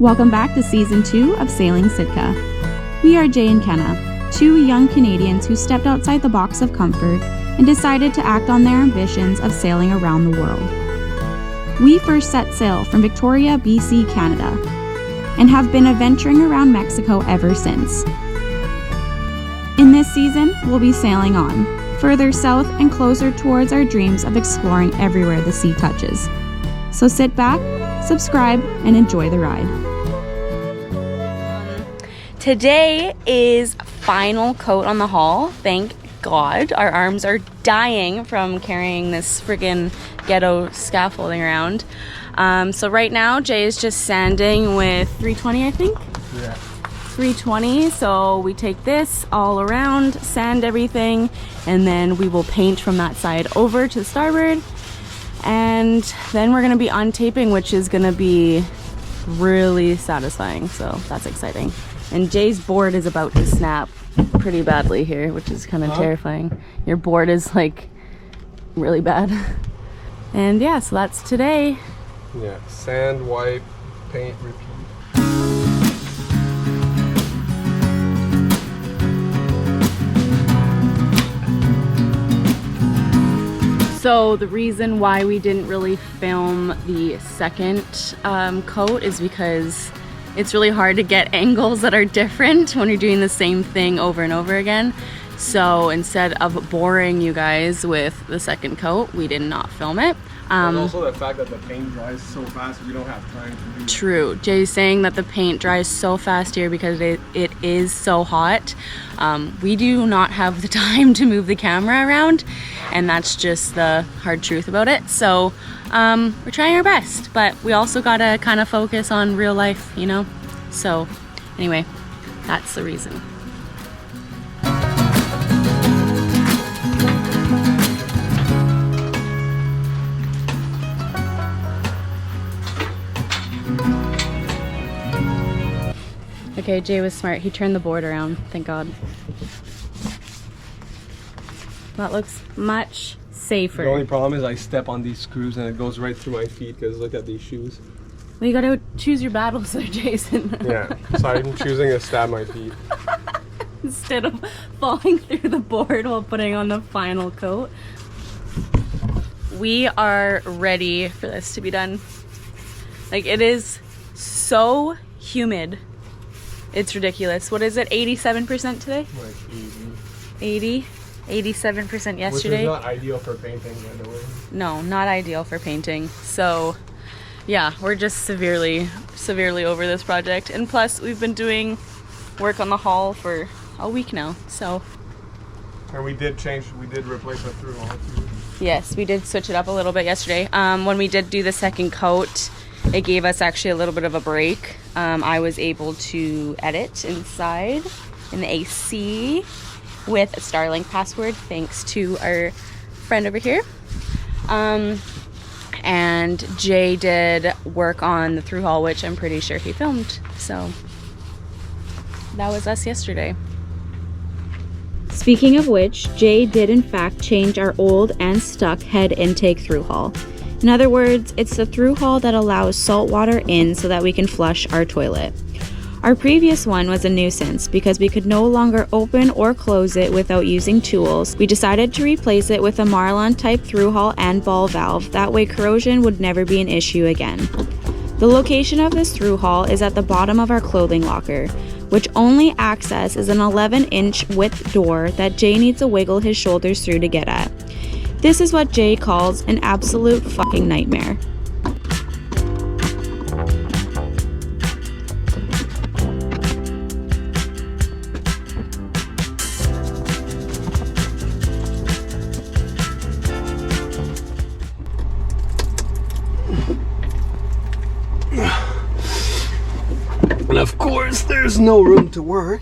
Welcome back to Season 2 of Sailing Sitka. We are Jay and Kenna, two young Canadians who stepped outside the box of comfort and decided to act on their ambitions of sailing around the world. We first set sail from Victoria, BC, Canada, and have been adventuring around Mexico ever since. In this season, we'll be sailing on, further south and closer towards our dreams of exploring everywhere the sea touches. So sit back, subscribe, and enjoy the ride. Today is final coat on the hull. Thank God. Our arms are dying from carrying this friggin' ghetto scaffolding around. So right now, Jay is just sanding with 320, I think? Yeah. 320. So we take this all around, sand everything, and then we will paint from that side over to the starboard. And then we're gonna be untaping, which is gonna be really satisfying. So that's exciting. And Jay's board is about to snap pretty badly here, which is kind of terrifying. Your board is like really bad. And yeah, so that's today. Yeah, sand, wipe, paint, repeat. So the reason why we didn't really film the second coat is because it's really hard to get angles that are different when you're doing the same thing over and over again. So instead of boring you guys with the second coat, we did not film it. And also the fact that the paint dries so fast, we don't have time to do it. True. Jay's saying that the paint dries so fast here because it is so hot. We do not have the time to move the camera around, and that's just the hard truth about it. So we're trying our best, but we also gotta kind of focus on real life, you know? So anyway, that's the reason. Okay, Jay was smart. He turned the board around, thank God. That looks much safer. The only problem is I step on these screws and it goes right through my feet because look at these shoes. Well, you gotta choose your battles there, Jason. Yeah, so I'm choosing to stab my feet. Instead of falling through the board while putting on the final coat. We are ready for this to be done. Like, it is so humid. It's ridiculous. What is it, 87% today? Like 80? 87% yesterday. Which is not ideal for painting, by the way. No, not ideal for painting. So yeah, we're just severely over this project. And plus, we've been doing work on the hull for a week now, so. And we did replace it through all too. Yes, we did switch it up a little bit yesterday. When we did do the second coat, it gave us actually a little bit of a break. I was able to edit inside in the AC with a Starlink password, thanks to our friend over here. And Jay did work on the through hull, which I'm pretty sure he filmed. So that was us yesterday. Speaking of which, Jay did in fact change our old and stuck head intake through hull. In other words, it's the through hull that allows salt water in so that we can flush our toilet. Our previous one was a nuisance because we could no longer open or close it without using tools. We decided to replace it with a Marlon type through hull and ball valve, that way corrosion would never be an issue again. The location of this through hull is at the bottom of our clothing locker, which only access is an 11-inch width door that Jay needs to wiggle his shoulders through to get at. This is what Jay calls an absolute fucking nightmare. And of course, there's no room to work.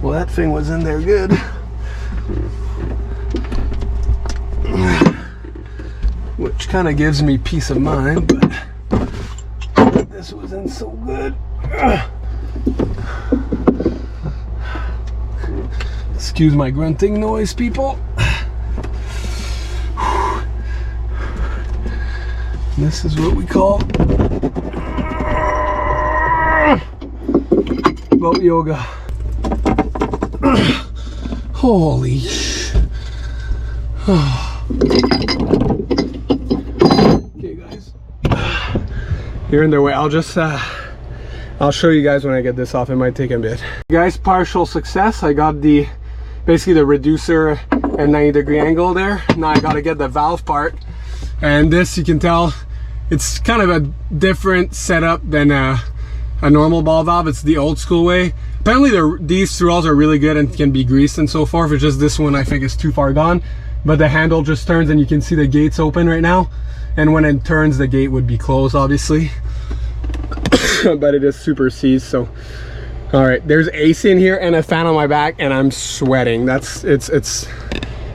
Well, that thing was in there good. Which kind of gives me peace of mind, but this wasn't so good. Excuse my grunting noise, people. This is what we call boat yoga. Holy okay guys, you're in their way. I'll show you guys when I get this off. It might take a bit. Guys, partial success. I got basically the reducer at 90-degree angle there. Now I gotta get the valve part, and this, you can tell it's kind of a different setup than a normal ball valve. It's the old school way. Apparently these through hulls are really good and can be greased and so forth. It's just this one I think is too far gone, but the handle just turns and you can see the gates open right now, and when it turns the gate would be closed obviously. But it is super seized. So all right, there's AC in here and a fan on my back and I'm sweating.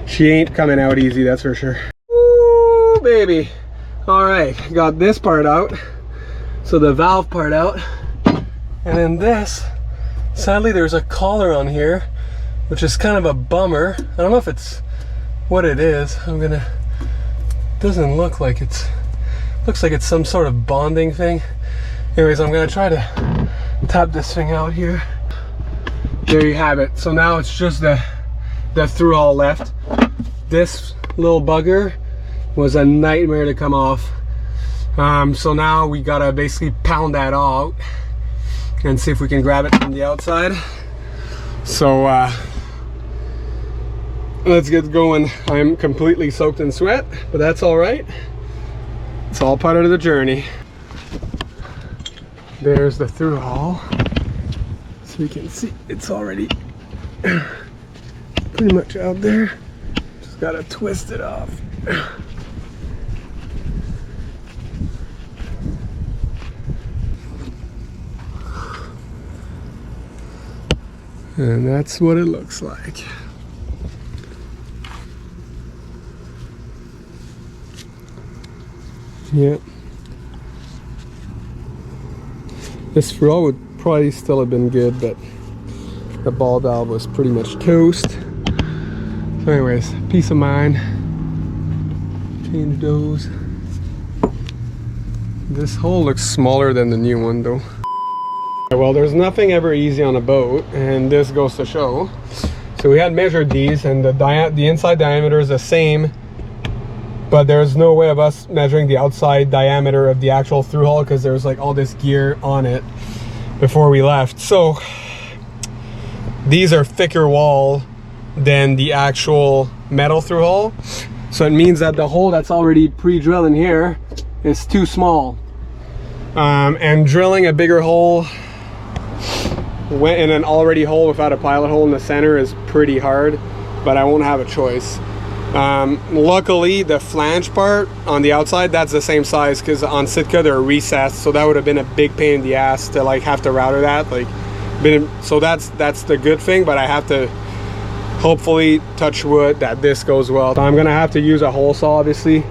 She ain't coming out easy, that's for sure. Woo, baby. All right, got this part out, so the valve part out, and then this, sadly there's a collar on here, which is kind of a bummer. I don't know if it's what it is. Doesn't look like looks like it's some sort of bonding thing. Anyways, I'm gonna try to tap this thing out here. There you have it. So now it's just the through hull left. This little bugger was a nightmare to come off. So now we gotta basically pound that out and see if we can grab it from the outside. So let's get going. I'm completely soaked in sweat, but that's all right. It's all part of the journey. There's the through hull, so you can see it's already pretty much out there. Just gotta twist it off. And that's what it looks like. Yep. This throw would probably still have been good, but the ball valve was pretty much toast. So anyways, peace of mind. Change those. This hole looks smaller than the new one though. Well, there's nothing ever easy on a boat, and this goes to show. So we had measured these, and the inside diameter is the same, but there's no way of us measuring the outside diameter of the actual through hull because there's like all this gear on it before we left. So these are thicker wall than the actual metal through hull. So it means that the hole that's already pre-drilled in here is too small. And drilling a bigger hole in an already hole without a pilot hole in the center is pretty hard, but I won't have a choice. Luckily the flange part on the outside, that's the same size, because on Sitka they're recessed, so that would have been a big pain in the ass to like have to router that, so that's the good thing. But I have to hopefully touch wood that this goes well. So I'm gonna have to use a hole saw obviously.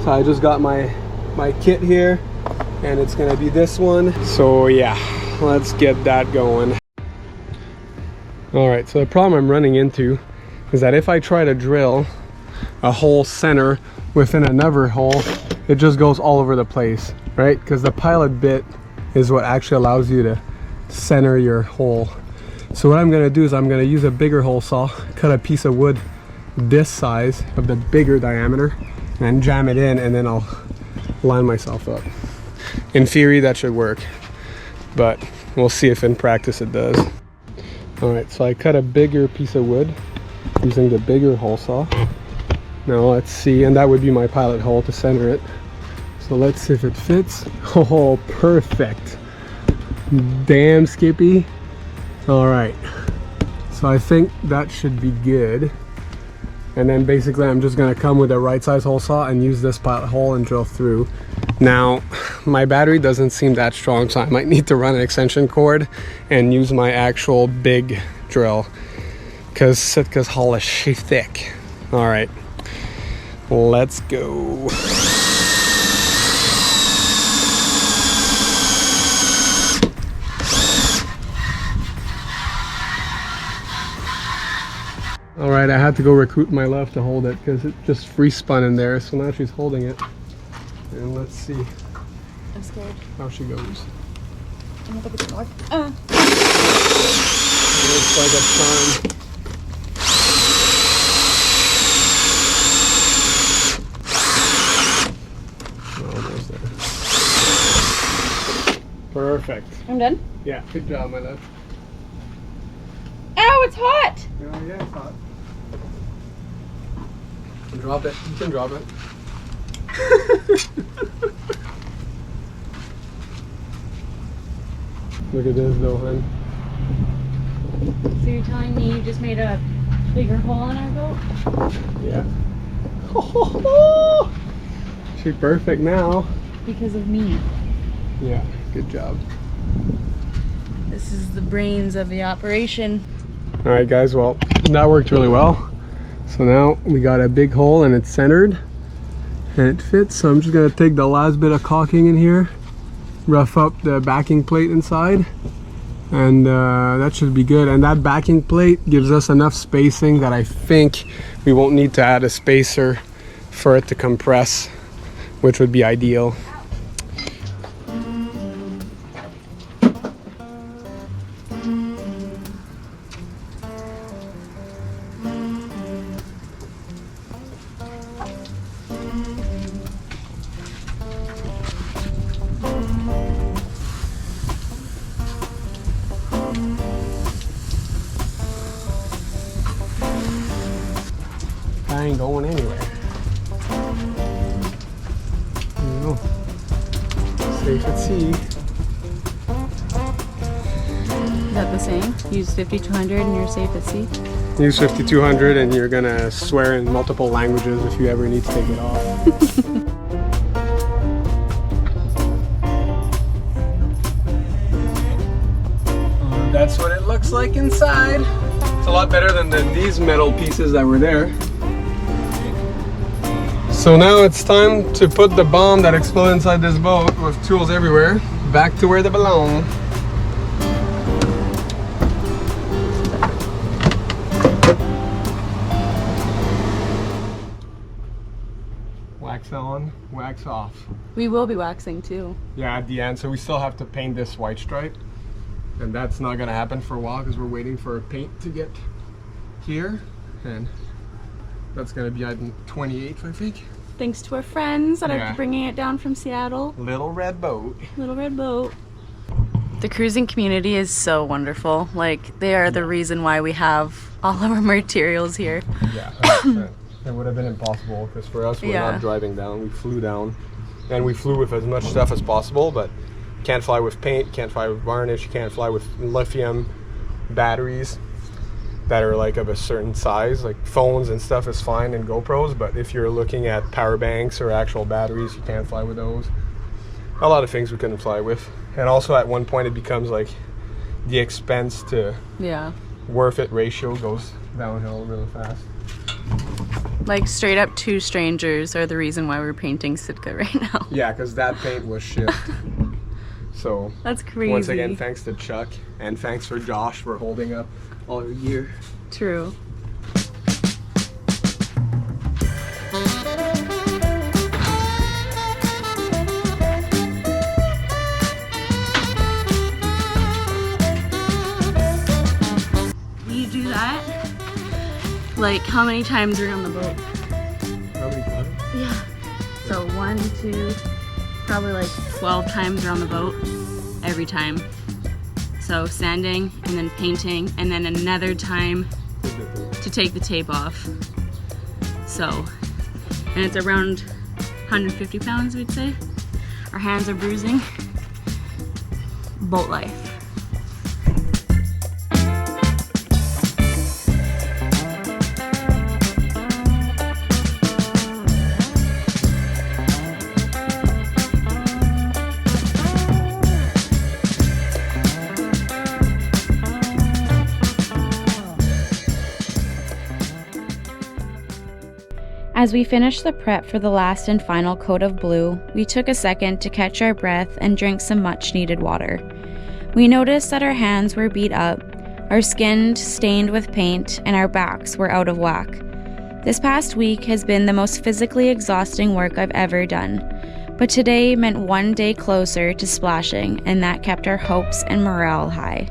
So I just got my kit here, and it's gonna be this one. So yeah, let's get that going. All right, so the problem I'm running into is that if I try to drill a hole center within another hole, it just goes all over the place, right? Because the pilot bit is what actually allows you to center your hole. So what I'm gonna do is I'm gonna use a bigger hole saw, cut a piece of wood this size of the bigger diameter, and jam it in, and then I'll line myself up. In theory that should work, but we'll see if in practice it does. All right, so I cut a bigger piece of wood using the bigger hole saw. Now let's see, and that would be my pilot hole to center it. So let's see if it fits. Oh, perfect. Damn, Skippy. All right, so I think that should be good. And then basically I'm just gonna come with a right size hole saw and use this pilot hole and drill through. Now, my battery doesn't seem that strong, so I might need to run an extension cord and use my actual big drill, because Sitka's hull is shit thick. All right, let's go. All right, I had to go recruit my love to hold it because it just free spun in there. So now she's holding it. And let's see I'm scared. how she goes. I don't think it's gonna work. It looks like a charm. Almost there. Perfect. I'm done. Yeah, good job, my love. Ow, it's hot! Oh, yeah, it's hot. Drop it. You can drop it. Look at this though, hun. So you're telling me you just made a bigger hole in our boat? Yeah. She's perfect now. Because of me. Yeah, good job. This is the brains of the operation. All right, guys. Well, that worked really well. So now we got a big hole and it's centered and it fits. So I'm just gonna take the last bit of caulking in here, rough up the backing plate inside, and that should be good. And that backing plate gives us enough spacing that I think we won't need to add a spacer for it to compress, which would be ideal. I ain't going anywhere. There you go. Safe at sea. Is that the same? Use 5200 and you're safe at sea? Use 5200 and you're gonna swear in multiple languages if you ever need to take it off. That's what it looks like inside. It's a lot better than these metal pieces that were there. So now it's time to put the bomb that exploded inside this boat with tools everywhere back to where they belong. Wax on, wax off. We will be waxing too. Yeah, at the end. So we still have to paint this white stripe. And that's not gonna happen for a while because we're waiting for paint to get here. And that's gonna be on 28th, I think. Thanks to our friends that Yeah. are bringing it down from Seattle. Little red boat. Little red boat. The cruising community is so wonderful. Like, they are the reason why we have all of our materials here. Yeah, 100%. It would have been impossible because for us, we're Yeah. not driving down. We flew down, and we flew with as much stuff as possible. But can't fly with paint, can't fly with varnish, can't fly with lithium batteries that are like of a certain size. Like phones and stuff is fine and GoPros, but if you're looking at power banks or actual batteries, you can't fly with those. A lot of things we couldn't fly with. And also at one point it becomes like the expense to Yeah. worth it ratio goes downhill really fast. Like, straight up, two strangers are the reason why we're painting Sitka right now. Yeah, because that paint was shipped. So That's crazy. once again, thanks to Chuck and thanks for Josh for holding up all your gear. True. You do that? Like, how many times are you on the boat? How many times? Yeah. So 1, 2, probably like 12 times we're on the boat every time. So sanding and then painting and then another time to take the tape off. So, and it's around 150 pounds, we'd say. Our hands are bruising. Boat life. As we finished the prep for the last and final coat of blue, we took a second to catch our breath and drink some much needed water. We noticed that our hands were beat up, Our skin stained with paint, and our backs were out of whack. This past week has been the most physically exhausting work I've ever done, but today meant one day closer to splashing, and that kept our hopes and morale high.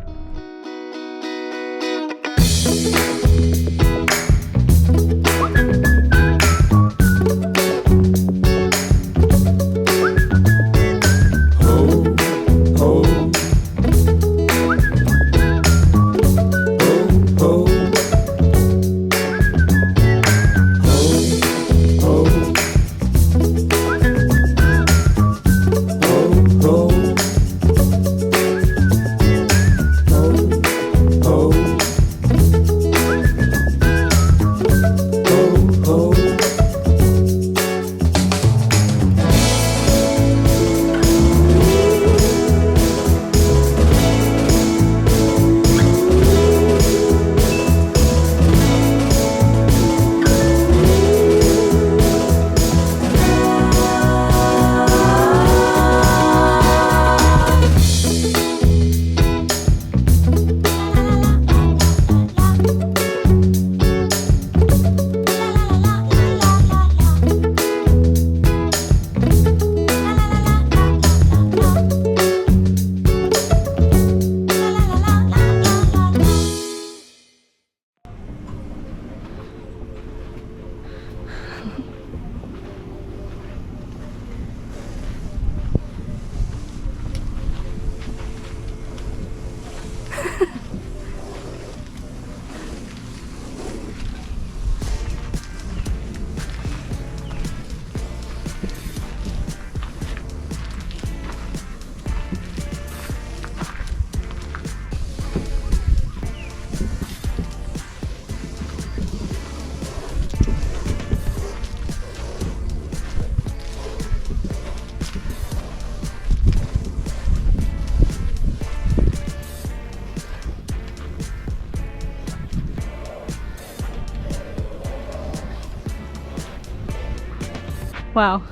Wow.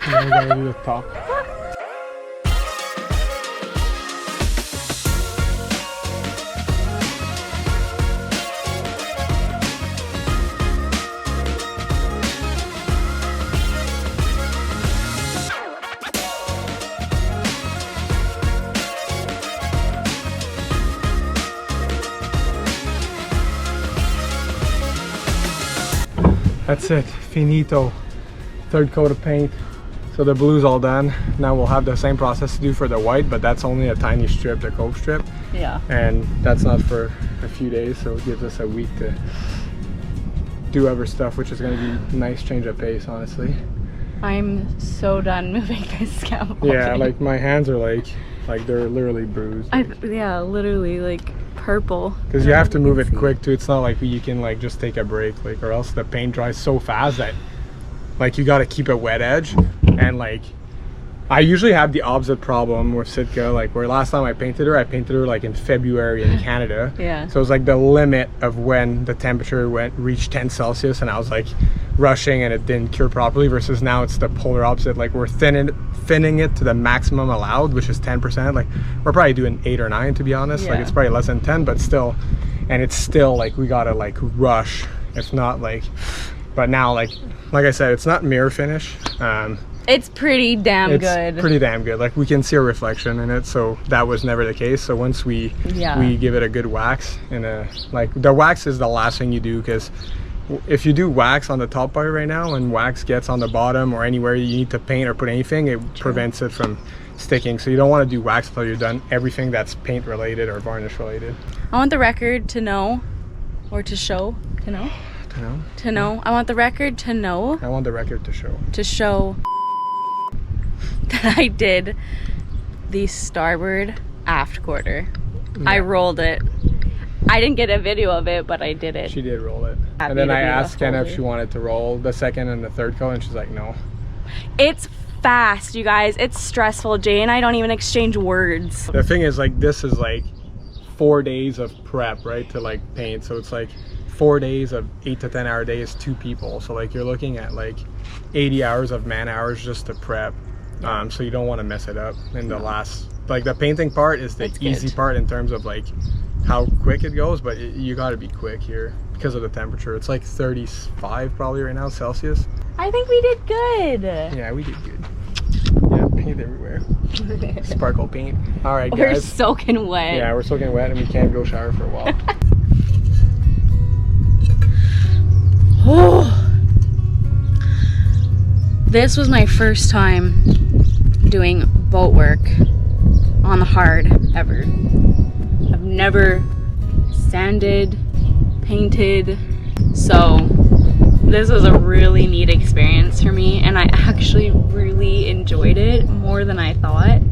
Now we gotta do the top. That's it, finito. Third coat of paint. So the blue's all done. Now we'll have the same process to do for the white, but that's only a tiny strip, the cove strip. Yeah. And that's not for a few days, so it gives us a week to do other stuff, which is going to be a nice change of pace, honestly. I'm so done moving this scaffolding. Yeah, like my hands are like they're literally bruised. Yeah, literally like purple. Because you have to move it quick too. It's not like you can like just take a break, like, or else the paint dries so fast that like you got to keep a wet edge. And like I usually have the opposite problem with Sitka, like where last time I painted her like in February in Canada. Yeah. So it was like the limit of when the temperature reached 10 Celsius, and I was like rushing and it didn't cure properly, versus now it's the polar opposite. Like we're thinning it to the maximum allowed, which is 10%. Like we're probably doing 8 or 9, to be honest. Yeah. Like it's probably less than 10, but still. And it's still like we gotta like rush. It's not like, but now like I said, it's not mirror finish. It's pretty damn good. It's pretty damn good. Like we can see a reflection in it, so that was never the case. So once we give it a good wax, and like the wax is the last thing you do, because if you do wax on the top part right now and wax gets on the bottom or anywhere you need to paint or put anything, it prevents it from sticking. So you don't want to do wax until you're done everything that's paint related or varnish related. I want the record to know, or to show, to know. To know. I want the record to know. I want the record to show. To show that I did the starboard aft quarter. Yeah. I rolled it. I didn't get a video of it, but I did it. She did roll it. Happy and then to I be the asked Kenna if Holy. she wanted to roll the second and the third coat, and she's like, no. It's fast, you guys. It's stressful. Jay and I don't even exchange words. The thing is, like, this is like 4 days of prep, right, to like paint. So it's like 4 days of 8 to 10 hour days, 2 people. So like you're looking at like 80 hours of man hours just to prep. So you don't want to mess it up in the last, like the painting part is the easy part in terms of like how quick it goes, but you got to be quick here because of the temperature. It's like 35 probably right now Celsius. I think we did good. Yeah, we did good. Yeah, paint everywhere. Sparkle paint. All right, guys. We're soaking wet. Yeah, we're soaking wet and we can't go shower for a while. This was my first time doing boat work on the hard ever. I've never sanded, painted, so this was a really neat experience for me, and I actually really enjoyed it more than I thought.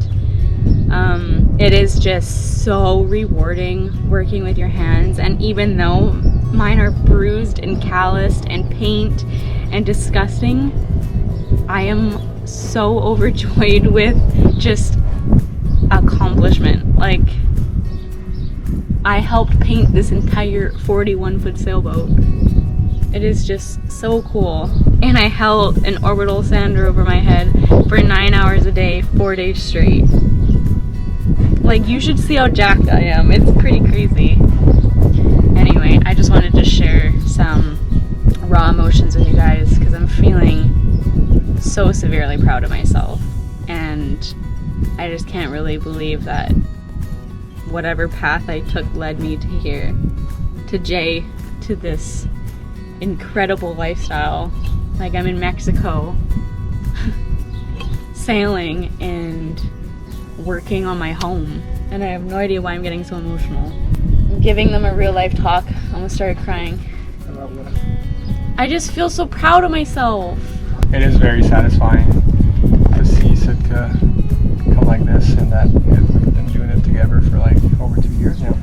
It is just so rewarding working with your hands, and even though mine are bruised and calloused and paint and disgusting, I am so overjoyed with just accomplishment. Like, I helped paint this entire 41-foot sailboat. It is just so cool. And I held an orbital sander over my head for 9 hours a day, 4 days straight. Like, you should see how jacked I am. It's pretty crazy. Anyway, I just wanted to share some raw emotions with you guys because I'm feeling so severely proud of myself, and I just can't really believe that whatever path I took led me to here, to Jay, to this incredible lifestyle. Like, I'm in Mexico sailing and working on my home, and I have no idea why I'm getting so emotional. I'm giving them a real life talk. I almost started crying. I just feel so proud of myself. It is very satisfying to see Sitka come like this, and that we've been doing it together for like over 2 years now.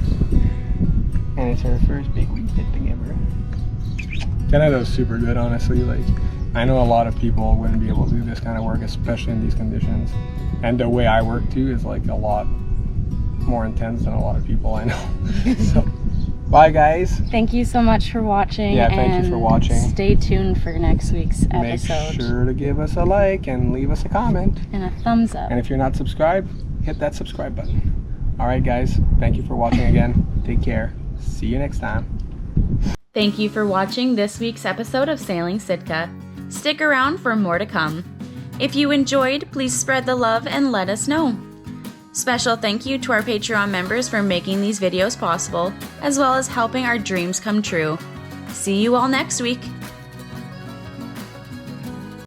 And it's our first big weekend together. Canada's super good, honestly. Like, I know a lot of people wouldn't be able to do this kind of work, especially in these conditions. And the way I work too is like a lot more intense than a lot of people I know. So, bye guys. Thank you so much for watching. Yeah, thank you for watching. Stay tuned for next week's episode. Make sure to give us a like and leave us a comment. And a thumbs up. And if you're not subscribed, hit that subscribe button. Alright guys, thank you for watching again. Take care. See you next time. Thank you for watching this week's episode of Sailing Sitka. Stick around for more to come. If you enjoyed, please spread the love and let us know. Special thank you to our Patreon members for making these videos possible, as well as helping our dreams come true. See you all next week.